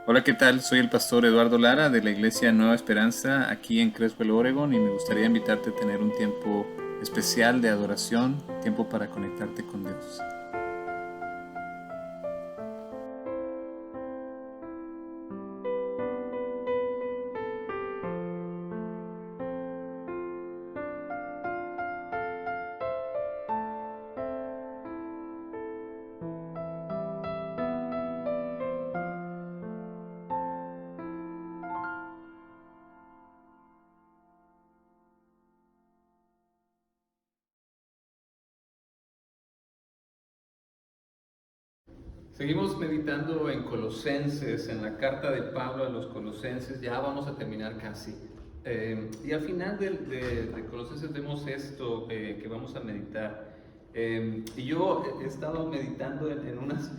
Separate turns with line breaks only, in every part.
Hola, ¿qué tal? Soy el pastor Eduardo Lara de la Iglesia Nueva Esperanza aquí en Creswell, Oregon, y me gustaría invitarte a tener un tiempo especial de adoración, tiempo para conectarte con Dios. Seguimos meditando en Colosenses, en la carta de Pablo a los Colosenses, ya vamos a terminar casi. Y al final de Colosenses vemos esto que vamos a meditar. Y yo he estado meditando en unas...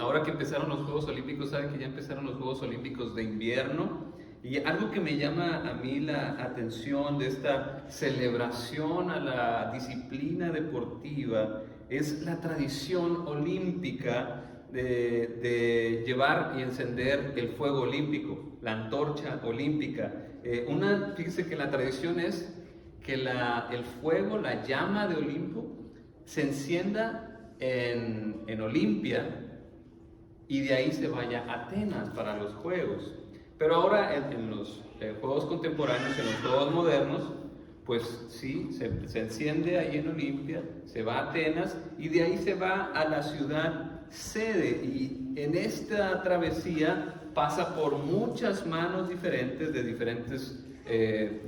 ahora que empezaron los Juegos Olímpicos, saben que ya empezaron los Juegos Olímpicos de invierno. Y algo que me llama a mí la atención de esta celebración a la disciplina deportiva es la tradición olímpica de llevar y encender el fuego olímpico, la antorcha olímpica. Fíjese que la tradición es que el fuego, la llama de Olimpo, se encienda en Olimpia y de ahí se vaya a Atenas para los Juegos. Pero ahora en los Juegos contemporáneos, en los Juegos modernos, pues sí, se enciende ahí en Olimpia, se va a Atenas y de ahí se va a la ciudad sede. Y en esta travesía pasa por muchas manos diferentes de diferentes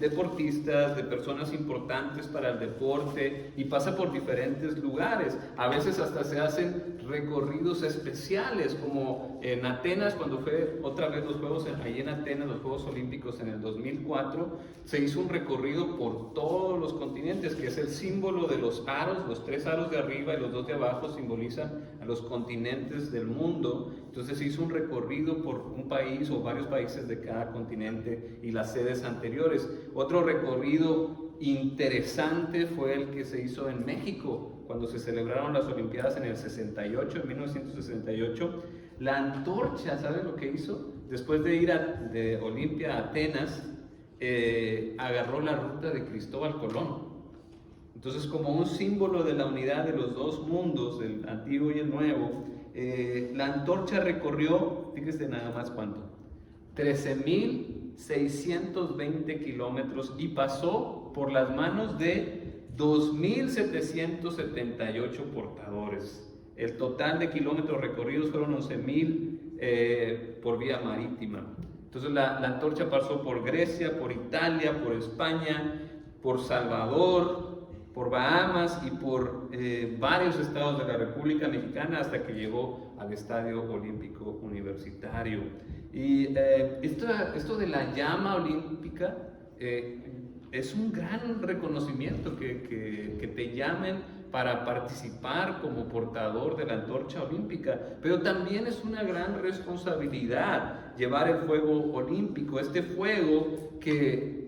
deportistas, de personas importantes para el deporte, y pasa por diferentes lugares. A veces hasta se hacen recorridos especiales, como en Atenas, cuando fue otra vez los Juegos, ahí en Atenas, los Juegos Olímpicos en el 2004, se hizo un recorrido por todos los continentes, que es el símbolo de los aros. Los tres aros de arriba y los dos de abajo simbolizan a los continentes del mundo. Entonces se hizo un recorrido por un país o varios países de cada continente y las sedes anteriores. Otro recorrido interesante fue el que se hizo en México, cuando se celebraron las Olimpiadas en el 68, en 1968. La antorcha, ¿saben lo que hizo? Después de ir de Olimpia a Atenas, agarró la ruta de Cristóbal Colón. Entonces, como un símbolo de la unidad de los dos mundos, el antiguo y el nuevo, la antorcha recorrió, fíjese nada más cuánto, 13.620 kilómetros, y pasó por las manos de 2.778 portadores. El total de kilómetros recorridos fueron 11.000 por vía marítima. Entonces la antorcha pasó por Grecia, por Italia, por España, por Salvador, por Bahamas y por varios estados de la República Mexicana, hasta que llegó al Estadio Olímpico Universitario. Y esto de la llama olímpica es un gran reconocimiento, que te llamen para participar como portador de la antorcha olímpica, pero también es una gran responsabilidad llevar el fuego olímpico, este fuego que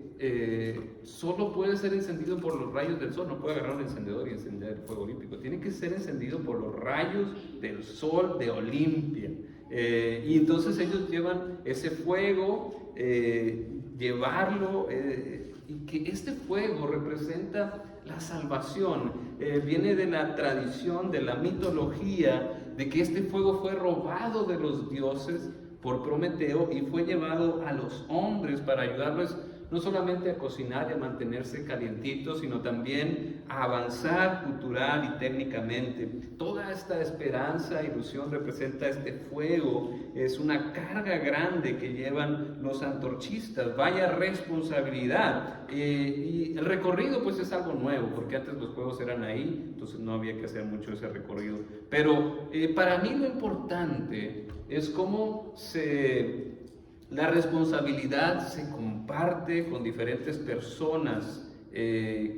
solo puede ser encendido por los rayos del sol. No puede agarrar un encendedor y encender el fuego olímpico, tiene que ser encendido por los rayos del sol de Olimpia. Y entonces ellos llevan ese fuego, llevarlo, y que este fuego representa la salvación. Viene de la tradición, de la mitología, de que este fuego fue robado de los dioses por Prometeo y fue llevado a los hombres para ayudarles no solamente a cocinar y a mantenerse calientitos, sino también a avanzar cultural y técnicamente. Toda esta esperanza, ilusión representa este fuego, es una carga grande que llevan los antorchistas. Vaya responsabilidad. Y el recorrido pues es algo nuevo, porque antes los juegos eran ahí, entonces no había que hacer mucho ese recorrido. Pero para mí lo importante es cómo la responsabilidad se comparte con diferentes personas.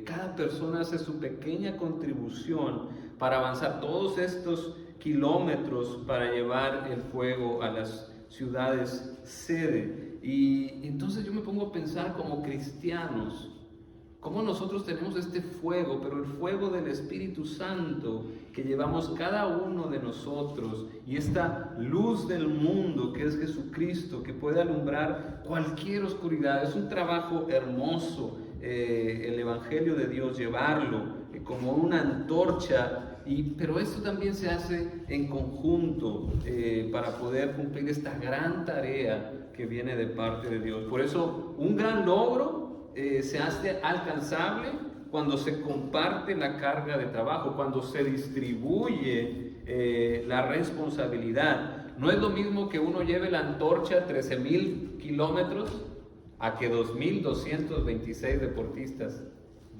Cada persona hace su pequeña contribución para avanzar todos estos kilómetros para llevar el fuego a las ciudades sede. Y entonces yo me pongo a pensar, como cristianos, cómo nosotros tenemos este fuego, pero el fuego del Espíritu Santo que llevamos cada uno de nosotros, y esta luz del mundo que es Jesucristo, que puede alumbrar cualquier oscuridad. Es un trabajo hermoso, el Evangelio de Dios, llevarlo como una antorcha. Pero esto también se hace en conjunto para poder cumplir esta gran tarea que viene de parte de Dios. Por eso un gran logro se hace alcanzable cuando se comparte la carga de trabajo, cuando se distribuye la responsabilidad. No es lo mismo que uno lleve la antorcha 13,000 kilómetros a que 2,226 deportistas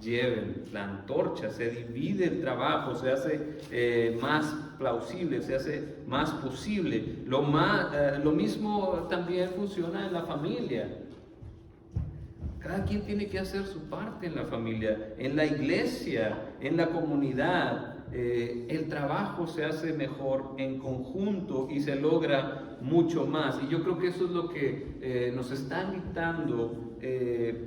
lleven la antorcha. Se divide el trabajo, se hace más plausible, se hace más posible. Lo mismo también funciona en la familia. Cada quien tiene que hacer su parte en la familia, en la iglesia, en la comunidad. El trabajo se hace mejor en conjunto y se logra mucho más. Y yo creo que eso es lo que nos está invitando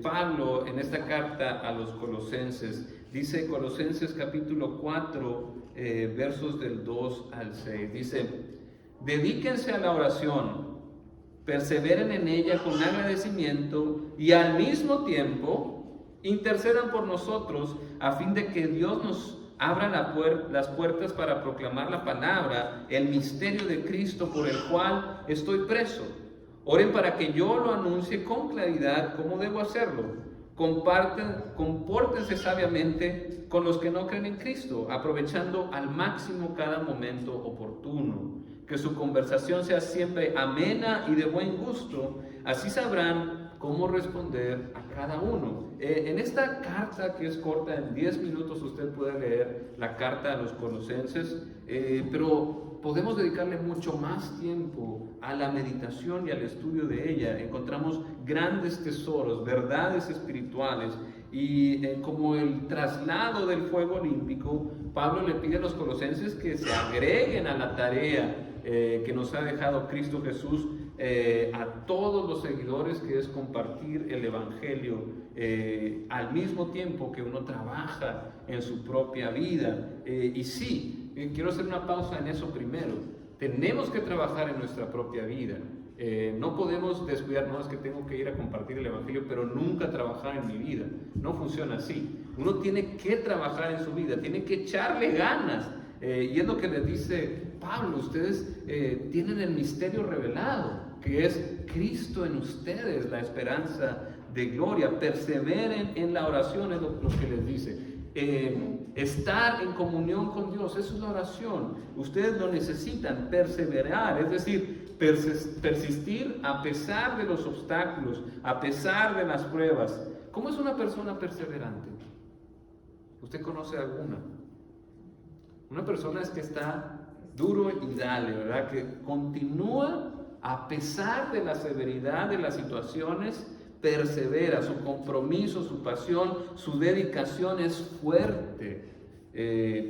Pablo en esta carta a los Colosenses. Dice Colosenses capítulo 4, versos del 2 al 6. Dice: dedíquense a la oración, perseveren en ella con agradecimiento y al mismo tiempo intercedan por nosotros a fin de que Dios nos abra las puertas para proclamar la palabra, el misterio de Cristo por el cual estoy preso. Oren para que yo lo anuncie con claridad cómo debo hacerlo. Compórtense sabiamente con los que no creen en Cristo, aprovechando al máximo cada momento oportuno. Que su conversación sea siempre amena y de buen gusto, así sabrán cómo responder a cada uno. En esta carta, que es corta, en 10 minutos usted puede leer la carta a los Colosenses, pero podemos dedicarle mucho más tiempo a la meditación y al estudio de ella. Encontramos grandes tesoros, verdades espirituales, y como el traslado del fuego olímpico, Pablo le pide a los colosenses que se agreguen a la tarea que nos ha dejado Cristo Jesús a todos los seguidores, que es compartir el Evangelio al mismo tiempo que uno trabaja en su propia vida. Y sí, quiero hacer una pausa en eso primero. Tenemos que trabajar en nuestra propia vida. No podemos descuidar, no es que tengo que ir a compartir el Evangelio, pero nunca trabajar en mi vida. No funciona así. Uno tiene que trabajar en su vida, tiene que echarle ganas. Y es lo que les dice Pablo: ustedes tienen el misterio revelado, que es Cristo en ustedes, la esperanza de gloria. Perseveren en la oración, es lo que les dice. Estar en comunión con Dios, eso es la oración. Ustedes lo necesitan, perseverar, es decir, persistir a pesar de los obstáculos, a pesar de las pruebas. ¿Cómo es una persona perseverante? ¿Usted conoce alguna? Una persona es que está duro y dale, ¿verdad? Que continúa a pesar de la severidad de las situaciones, persevera. Su compromiso, su pasión, su dedicación es fuerte.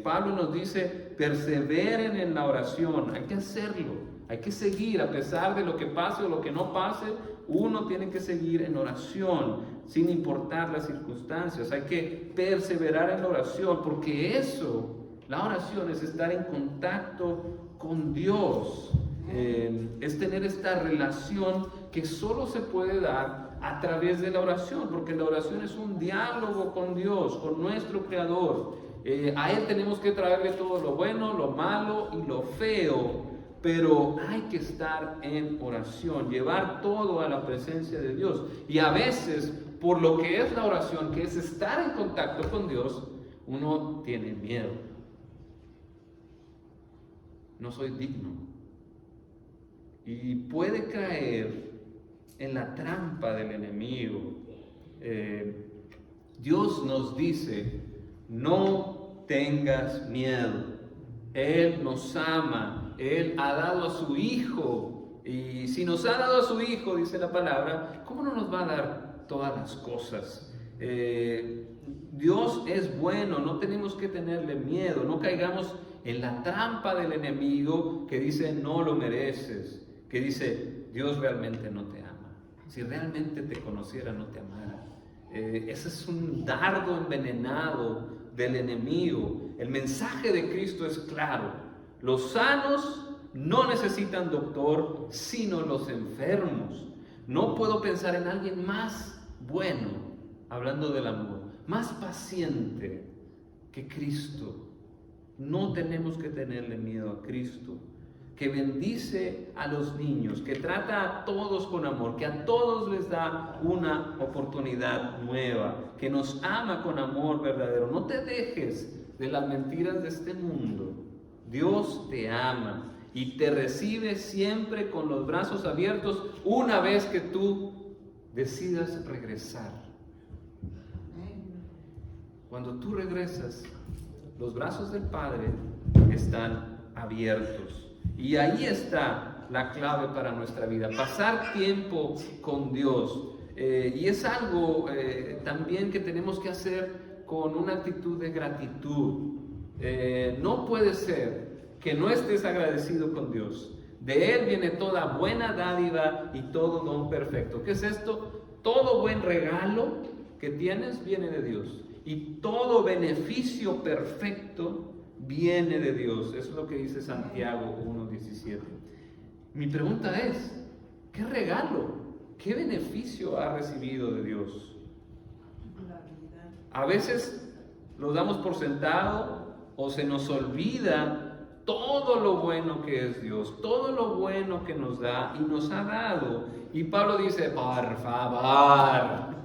Pablo nos dice: perseveren en la oración. Hay que hacerlo, hay que seguir a pesar de lo que pase o lo que no pase. Uno tiene que seguir en oración sin importar las circunstancias. Hay que perseverar en la oración, porque eso, la oración, es estar en contacto con Dios, es tener esta relación que solo se puede dar a través de la oración, porque la oración es un diálogo con Dios, con nuestro Creador. A Él tenemos que traerle todo lo bueno, lo malo y lo feo, pero hay que estar en oración, llevar todo a la presencia de Dios. Y a veces, por lo que es la oración, que es estar en contacto con Dios, uno tiene miedo. No soy digno. Y puede caer en la trampa del enemigo. Dios nos dice: no tengas miedo. Él nos ama. Él ha dado a su Hijo. Y si nos ha dado a su Hijo, dice la palabra, ¿cómo no nos va a dar todas las cosas? Dios es bueno, no tenemos que tenerle miedo. No caigamos en la trampa del enemigo que dice: no lo mereces, que dice: Dios realmente no te ama. Si realmente te conociera, no te amara. Ese es un dardo envenenado del enemigo. El mensaje de Cristo es claro. Los sanos no necesitan doctor, sino los enfermos. No puedo pensar en alguien más bueno, hablando del amor, más paciente que Cristo. No tenemos que tenerle miedo a Cristo, que bendice a los niños, que trata a todos con amor, que a todos les da una oportunidad nueva, que nos ama con amor verdadero. No te dejes de las mentiras de este mundo. Dios te ama y te recibe siempre con los brazos abiertos una vez que tú decidas regresar. Cuando tú regresas, los brazos del Padre están abiertos. Y ahí está la clave para nuestra vida, pasar tiempo con Dios. Y es algo también que tenemos que hacer con una actitud de gratitud. No puede ser que no estés agradecido con Dios. De Él viene toda buena dádiva y todo don perfecto. ¿Qué es esto? Todo buen regalo que tienes viene de Dios. Y todo beneficio perfecto viene de Dios. Eso es lo que dice Santiago 1:17. Mi pregunta es, ¿qué regalo, qué beneficio ha recibido de Dios? A veces lo damos por sentado o se nos olvida todo lo bueno que es Dios, todo lo bueno que nos da y nos ha dado. Y Pablo dice, por favor,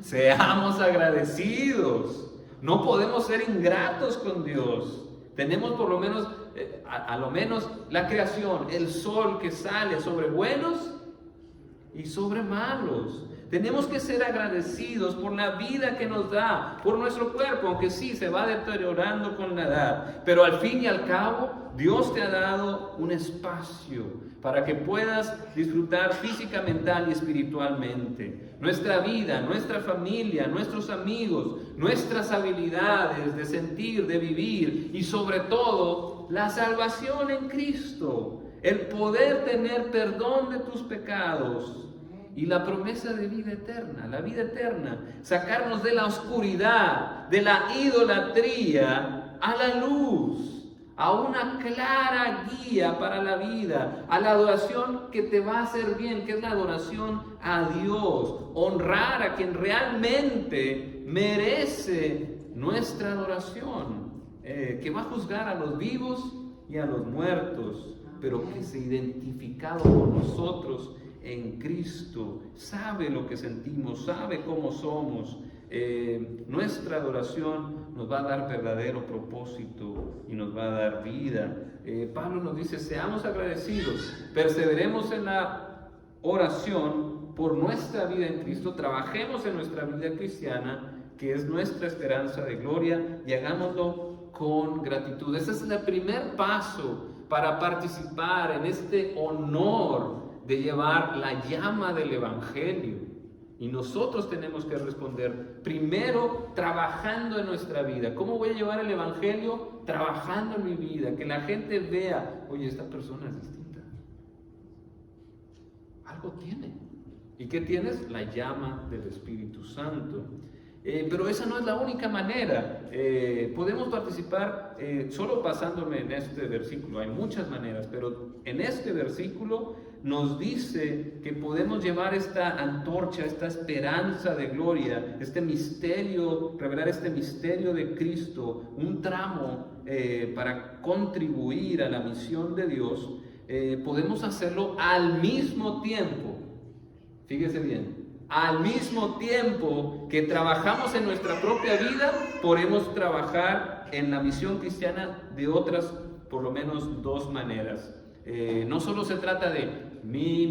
seamos agradecidos. No podemos ser ingratos con Dios. Tenemos por lo menos, a lo menos la creación, el sol que sale sobre buenos y sobre malos. Tenemos que ser agradecidos por la vida que nos da, por nuestro cuerpo, aunque sí se va deteriorando con la edad. Pero al fin y al cabo, Dios te ha dado un espacio para que puedas disfrutar física, mental y espiritualmente. Nuestra vida, nuestra familia, nuestros amigos, nuestras habilidades de sentir, de vivir y sobre todo la salvación en Cristo. El poder tener perdón de tus pecados. Y la promesa de vida eterna, la vida eterna, sacarnos de la oscuridad, de la idolatría, a la luz, a una clara guía para la vida, a la adoración que te va a hacer bien, que es la adoración a Dios, honrar a quien realmente merece nuestra adoración, que va a juzgar a los vivos y a los muertos, pero que se ha identificado con nosotros en Cristo, sabe lo que sentimos, sabe cómo somos. Nuestra adoración nos va a dar verdadero propósito y nos va a dar vida. Pablo nos dice, seamos agradecidos, perseveremos en la oración por nuestra vida en Cristo, trabajemos en nuestra vida cristiana, que es nuestra esperanza de gloria, y hagámoslo con gratitud. Ese es el primer paso para participar en este honor de llevar la llama del Evangelio. Y nosotros tenemos que responder primero trabajando en nuestra vida. ¿Cómo voy a llevar el Evangelio? Trabajando en mi vida, que la gente vea, oye, esta persona es distinta, algo tiene. ¿Y qué tienes? La llama del Espíritu Santo. Pero esa no es la única manera. Podemos participar solo basándome en este versículo. Hay muchas maneras, pero en este versículo nos dice que podemos llevar esta antorcha, esta esperanza de gloria, este misterio, revelar este misterio de Cristo, un tramo para contribuir a la misión de Dios. Podemos hacerlo al mismo tiempo. Fíjese bien. Al mismo tiempo que trabajamos en nuestra propia vida, podemos trabajar en la misión cristiana de otras, por lo menos dos maneras. No solo se trata de mi,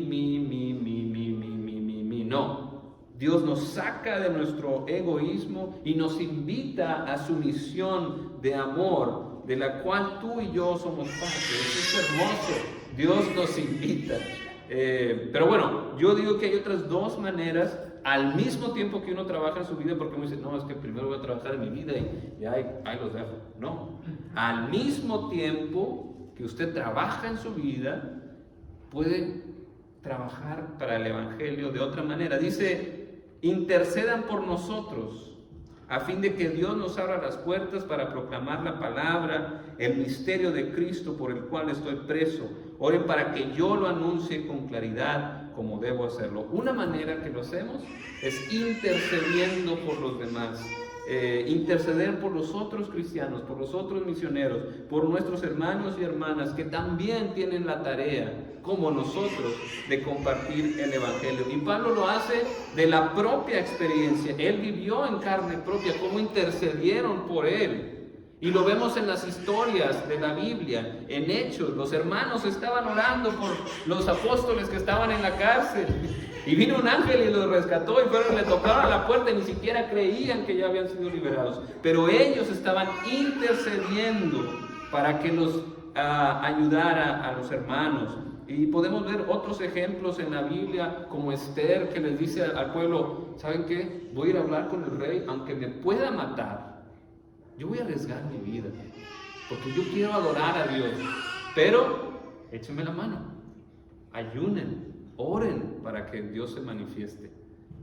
no. Dios nos saca de nuestro egoísmo y nos invita a su misión de amor, de la cual tú y yo somos parte. Eso es hermoso. Dios nos invita. Pero bueno, yo digo que hay otras dos maneras al mismo tiempo que uno trabaja en su vida, porque uno dice, no, es que primero voy a trabajar en mi vida y ahí los dejo. No, al mismo tiempo que usted trabaja en su vida, puede trabajar para el Evangelio de otra manera. Dice intercedan por nosotros, a fin de que Dios nos abra las puertas para proclamar la palabra, el misterio de Cristo por el cual estoy preso. Oren para que yo lo anuncie con claridad como debo hacerlo. Una manera que lo hacemos es intercediendo por los demás. Interceder por los otros cristianos, por los otros misioneros, por nuestros hermanos y hermanas que también tienen la tarea, como nosotros, de compartir el Evangelio. Y Pablo lo hace de la propia experiencia. Él vivió en carne propia cómo intercedieron por él. Y lo vemos en las historias de la Biblia, en Hechos. Los hermanos estaban orando por los apóstoles que estaban en la cárcel. Y vino un ángel y los rescató y le tocaron a la puerta y ni siquiera creían que ya habían sido liberados. Pero ellos estaban intercediendo para que los ayudara a los hermanos. Y podemos ver otros ejemplos en la Biblia, como Esther, que les dice al pueblo: ¿saben qué? Voy a ir a hablar con el rey, aunque me pueda matar. Yo voy a arriesgar mi vida, porque yo quiero adorar a Dios. Pero échenme la mano, ayunen, oren para que Dios se manifieste.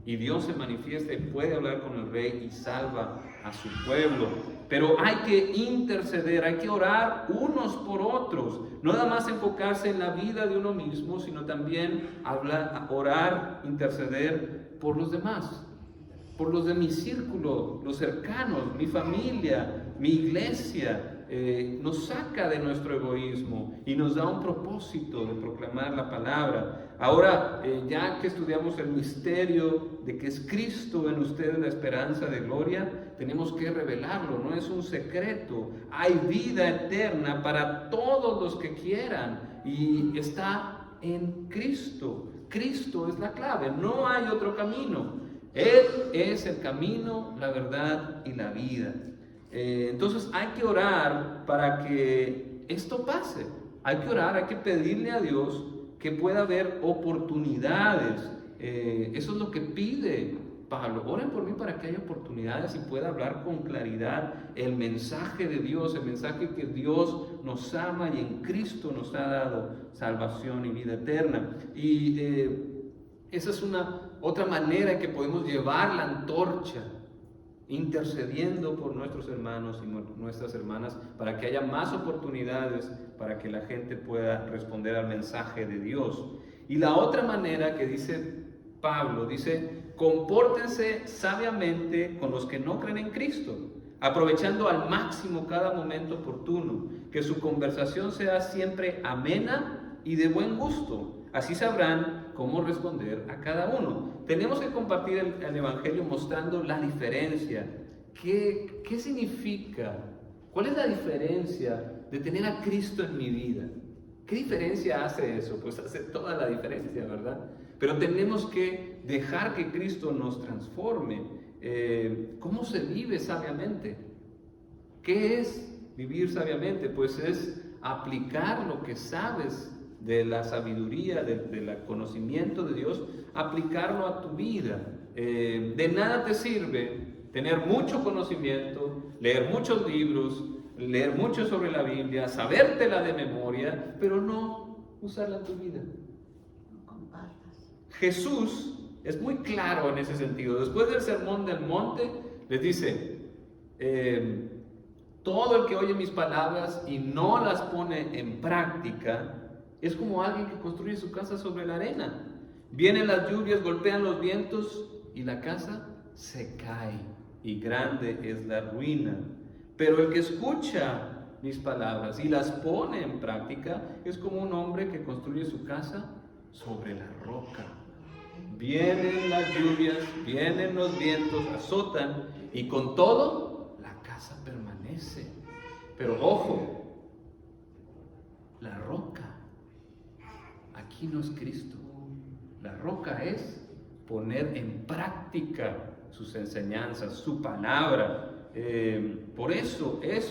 Y Dios se manifiesta y puede hablar con el rey y salva a su pueblo. Pero hay que interceder, hay que orar unos por otros. No nada más enfocarse en la vida de uno mismo, sino también orar, interceder por los demás. Por los de mi círculo, los cercanos, mi familia, mi iglesia. Nos saca de nuestro egoísmo y nos da un propósito de proclamar la palabra. Ahora, ya que estudiamos el misterio de que es Cristo en ustedes la esperanza de gloria, tenemos que revelarlo, no es un secreto. Hay vida eterna para todos los que quieran y está en Cristo. Cristo es la clave, no hay otro camino. Él es el camino, la verdad y la vida. Entonces hay que orar para que esto pase. Hay que orar, hay que pedirle a Dios que pueda haber oportunidades. Eso es lo que pide Pablo. Oren por mí para que haya oportunidades y pueda hablar con claridad el mensaje de Dios, el mensaje que Dios nos ama y en Cristo nos ha dado salvación y vida eterna. Y esa es otra manera en que podemos llevar la antorcha, intercediendo por nuestros hermanos y nuestras hermanas para que haya más oportunidades para que la gente pueda responder al mensaje de Dios. Y la otra manera que dice Pablo, dice: compórtense sabiamente con los que no creen en Cristo, aprovechando al máximo cada momento oportuno, que su conversación sea siempre amena y de buen gusto. Así sabrán cómo responder a cada uno. Tenemos que compartir el Evangelio mostrando la diferencia. ¿Qué significa? ¿Cuál es la diferencia de tener a Cristo en mi vida? ¿Qué diferencia hace eso? Pues hace toda la diferencia, ¿verdad? Pero tenemos que dejar que Cristo nos transforme. ¿Cómo se vive sabiamente? ¿Qué es vivir sabiamente? Pues es aplicar lo que sabes de la sabiduría, del conocimiento de Dios, aplicarlo a tu vida. De nada te sirve tener mucho conocimiento, leer muchos libros, leer mucho sobre la Biblia, sabértela de memoria, pero no usarla en tu vida.
No compartas.
Jesús es muy claro en ese sentido. Después del sermón del monte, les dice: todo el que oye mis palabras y no las pone en práctica es como alguien que construye su casa sobre la arena. Vienen las lluvias, golpean los vientos y la casa se cae y grande es la ruina. Pero el que escucha mis palabras y las pone en práctica es como un hombre que construye su casa sobre la roca. Vienen las lluvias, vienen los vientos, azotan y con todo la casa permanece. Pero ojo, la roca aquí no es Cristo. La roca es poner en práctica sus enseñanzas, su palabra. Por eso es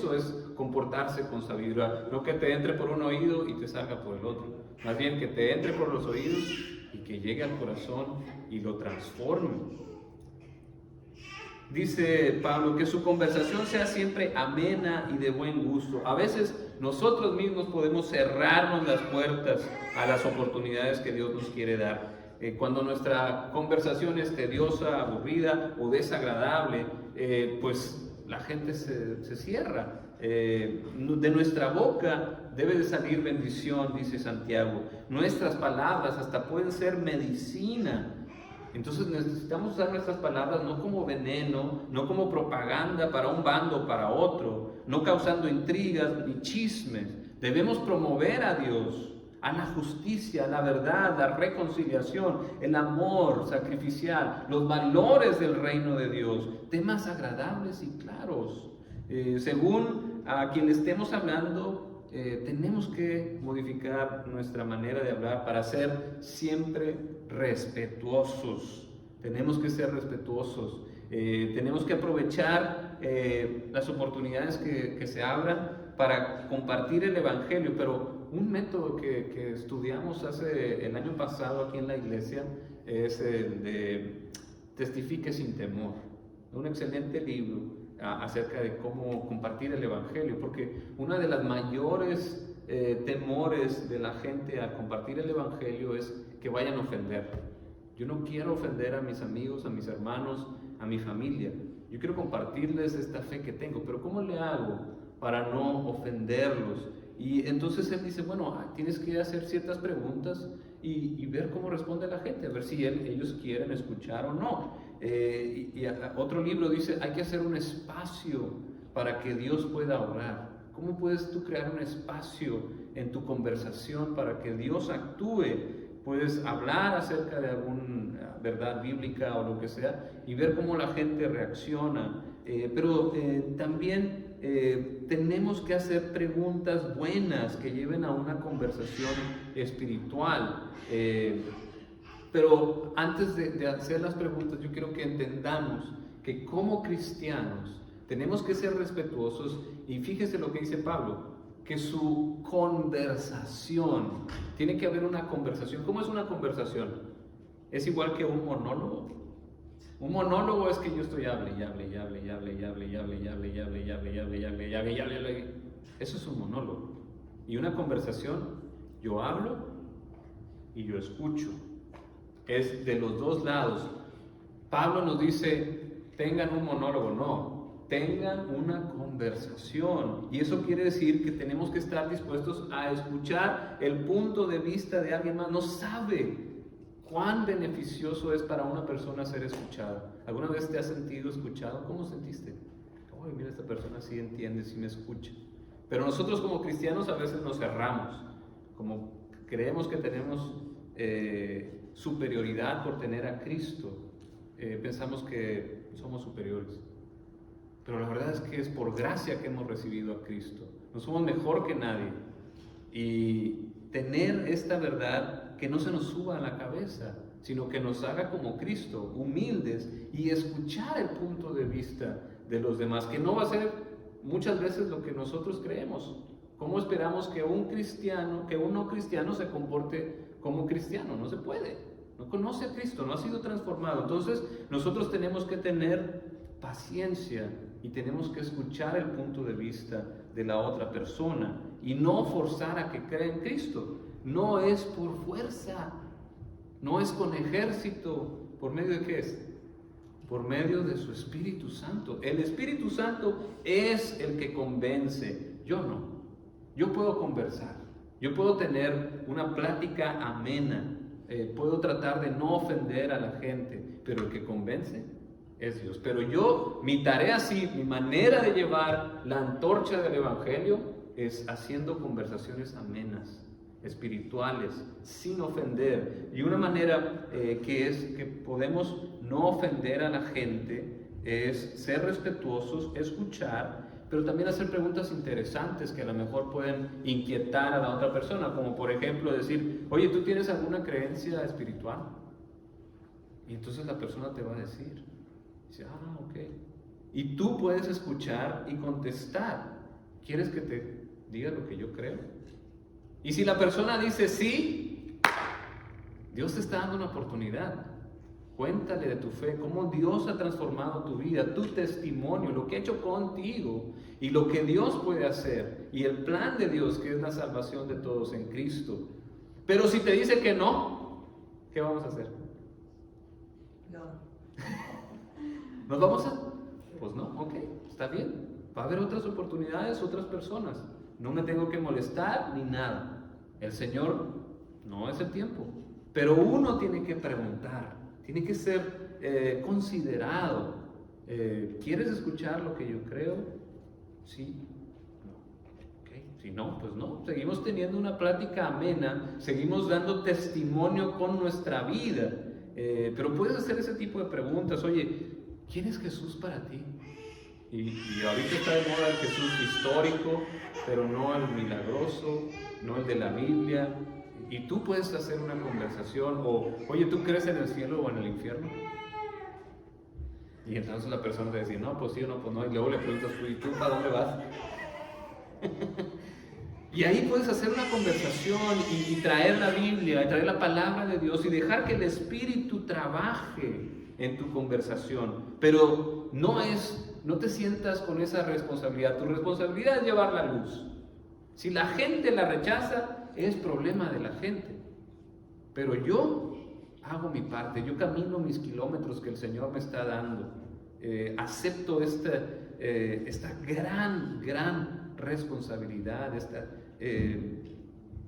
comportarse con sabiduría. No que te entre por un oído y te salga por el otro. Más bien que te entre por los oídos y que llegue al corazón y lo transforme. Dice Pablo que su conversación sea siempre amena y de buen gusto. A veces nosotros mismos podemos cerrarnos las puertas a las oportunidades que Dios nos quiere dar. Cuando nuestra conversación es tediosa, aburrida o desagradable, pues la gente se cierra. De nuestra boca debe de salir bendición, dice Santiago. Nuestras palabras hasta pueden ser medicina. Entonces necesitamos usar nuestras palabras no como veneno, no como propaganda para un bando o para otro, no causando intrigas ni chismes. Debemos promover a Dios, a la justicia, a la verdad, la reconciliación, el amor sacrificial, los valores del reino de Dios, temas agradables y claros. Según a quien le estemos hablando, tenemos que modificar nuestra manera de hablar para ser siempre respetuosos. Tenemos que ser respetuosos. Tenemos que aprovechar las oportunidades que se abran para compartir el Evangelio. Pero un método que estudiamos el año pasado aquí en la iglesia es el de Testifique sin temor. Un excelente libro acerca de cómo compartir el Evangelio, porque una de las mayores temores de la gente al compartir el Evangelio es que vayan a ofender. Yo no quiero ofender a mis amigos, a mis hermanos, a mi familia. Yo quiero compartirles esta fe que tengo, pero ¿cómo le hago para no ofenderlos? Y entonces él dice, bueno, tienes que hacer ciertas preguntas y ver cómo responde la gente, a ver si ellos quieren escuchar o no. Otro libro dice, hay que hacer un espacio para que Dios pueda obrar. ¿Cómo puedes tú crear un espacio en tu conversación para que Dios actúe? Puedes hablar acerca de alguna verdad bíblica o lo que sea y ver cómo la gente reacciona. Pero también tenemos que hacer preguntas buenas que lleven a una conversación espiritual. Pero antes de hacer las preguntas, yo quiero que entendamos que como cristianos tenemos que ser respetuosos. Y fíjese lo que dice Pablo, que su conversación, tiene que haber una conversación. ¿Cómo es una conversación? Es igual que un monólogo. Un monólogo es que yo estoy hable. Eso es un monólogo. Y una conversación, yo hablo y yo escucho. Es de los dos lados. Pablo nos dice, tengan un monólogo, no. Tengan una conversación. Y eso quiere decir que tenemos que estar dispuestos a escuchar el punto de vista de alguien más. No sabe cuán beneficioso es para una persona ser escuchada. ¿Alguna vez te has sentido escuchado? ¿Cómo sentiste? Oye, mira, esta persona sí entiende, sí me escucha. Pero nosotros como cristianos a veces nos cerramos. Como creemos que tenemos superioridad por tener a Cristo. Pensamos que somos superiores. Pero la verdad es que es por gracia que hemos recibido a Cristo. No somos mejor que nadie. Y tener esta verdad que no se nos suba a la cabeza, sino que nos haga como Cristo, humildes, y escuchar el punto de vista de los demás, que no va a ser muchas veces lo que nosotros creemos. ¿Cómo esperamos que un no cristiano se comporte como cristiano? No se puede. No conoce a Cristo, no ha sido transformado. Entonces nosotros tenemos que tener paciencia y tenemos que escuchar el punto de vista de la otra persona y no forzar a que crea en Cristo. No es por fuerza, no es con ejército. ¿Por medio de qué es? Por medio de su Espíritu Santo. El Espíritu Santo es el que convence, yo no. Yo puedo conversar, yo puedo tener una plática amena, puedo tratar de no ofender a la gente, pero el que convence es Dios. Pero mi tarea sí, mi manera de llevar la antorcha del Evangelio es haciendo conversaciones amenas, espirituales, sin ofender. Y una manera que podemos no ofender a la gente es ser respetuosos, escuchar, pero también hacer preguntas interesantes que a lo mejor pueden inquietar a la otra persona, como por ejemplo decir, oye, ¿tú tienes alguna creencia espiritual? Y entonces la persona te va a decir, dice, ok. Y tú puedes escuchar y contestar. ¿Quieres que te diga lo que yo creo? Y si la persona dice sí, Dios te está dando una oportunidad. Cuéntale de tu fe, cómo Dios ha transformado tu vida, tu testimonio, lo que ha hecho contigo y lo que Dios puede hacer y el plan de Dios, que es la salvación de todos en Cristo. Pero si te dice que no, ¿qué vamos a hacer?
Yo.
¿Nos vamos a...? Pues no, ok, está bien. Va a haber otras oportunidades, otras personas. No me tengo que molestar ni nada. El Señor no es el tiempo. Pero uno tiene que preguntar, tiene que ser considerado. ¿Quieres escuchar lo que yo creo? Sí. No. Okay. Si no, pues no. Seguimos teniendo una plática amena, seguimos dando testimonio con nuestra vida. Pero puedes hacer ese tipo de preguntas. Oye, ¿quién es Jesús para ti? Y ahorita está de moda el Jesús histórico, pero no el milagroso, no el de la Biblia. Y tú puedes hacer una conversación, o, oye, ¿tú crees en el cielo o en el infierno? Y entonces la persona te dice, no, pues sí o no, pues no. Y luego le preguntas, ¿y tú para dónde vas? Y ahí puedes hacer una conversación y traer la Biblia, y traer la palabra de Dios y dejar que el Espíritu trabaje en tu conversación. Pero no te sientas con esa responsabilidad. Tu responsabilidad es llevar la luz. Si la gente la rechaza, es problema de la gente. Pero yo hago mi parte, yo camino mis kilómetros que el Señor me está dando. Acepto esta gran responsabilidad,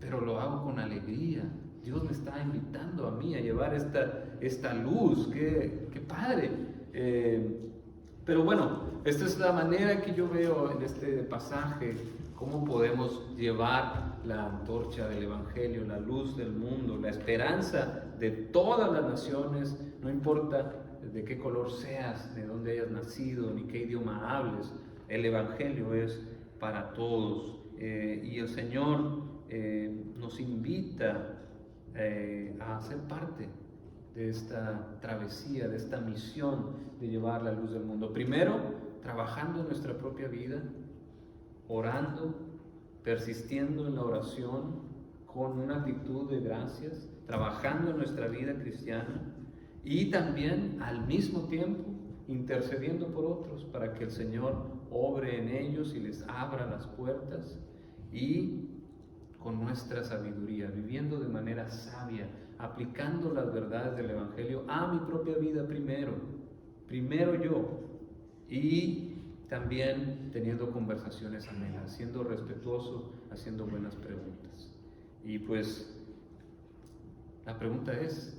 pero lo hago con alegría. Dios me está invitando a mí a llevar esta luz. ¡Qué padre! Pero bueno, esta es la manera que yo veo en este pasaje cómo podemos llevar la antorcha del Evangelio, la luz del mundo, la esperanza de todas las naciones, no importa de qué color seas, de dónde hayas nacido, ni qué idioma hables, el Evangelio es para todos. Y el Señor nos invita a ser parte de esta travesía, de esta misión de llevar la luz del mundo. Primero, trabajando en nuestra propia vida, orando, persistiendo en la oración con una actitud de gracias, trabajando en nuestra vida cristiana y también al mismo tiempo intercediendo por otros para que el Señor obre en ellos y les abra las puertas, y con nuestra sabiduría, viviendo de manera sabia, aplicando las verdades del Evangelio a mi propia vida primero yo, y también teniendo conversaciones amenas, siendo respetuoso, haciendo buenas preguntas. Y pues la pregunta es,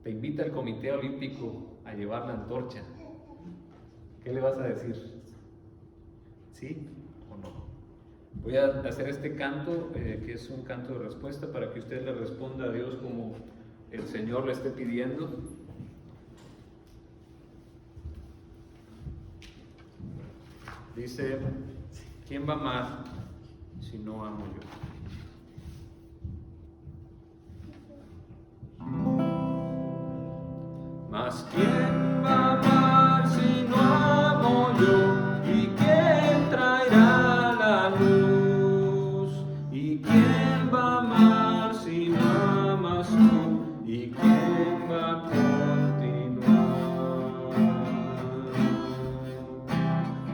te invita el Comité Olímpico a llevar la antorcha, ¿qué le vas a decir? ¿Sí o no? Voy a hacer este canto, que es un canto de respuesta, para que usted le responda a Dios como el Señor le esté pidiendo. Dice, ¿quién va a amar si no amo yo? Mas ¿quién va a amar si no amo yo? ¿Y quién traerá la luz? ¿Y quién va a amar si no amas tú? ¿Y quién va a continuar?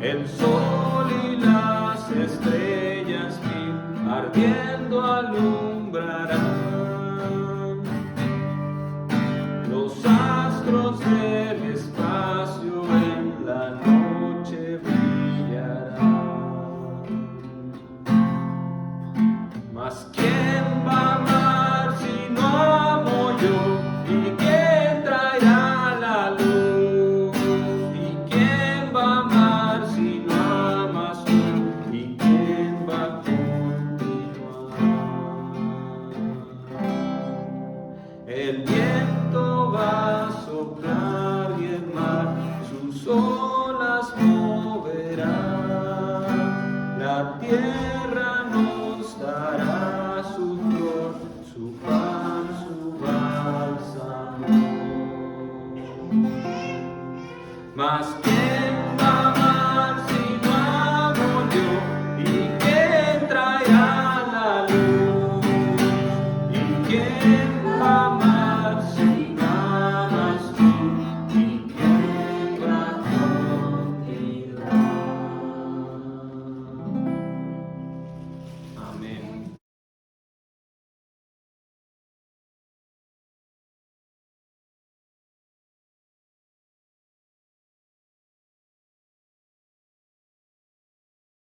El sol y las estrellas mil ardiendo alumbrarán. Los astros del espacio en la noche brillarán. Mas ¿quién va a amar si no amo yo? ¿Y quién traerá la luz? ¿Y quién va a amar si no amas tú? ¿Y quién va a continuar? El viento va a soplar y el mar sus olas moverá. La tierra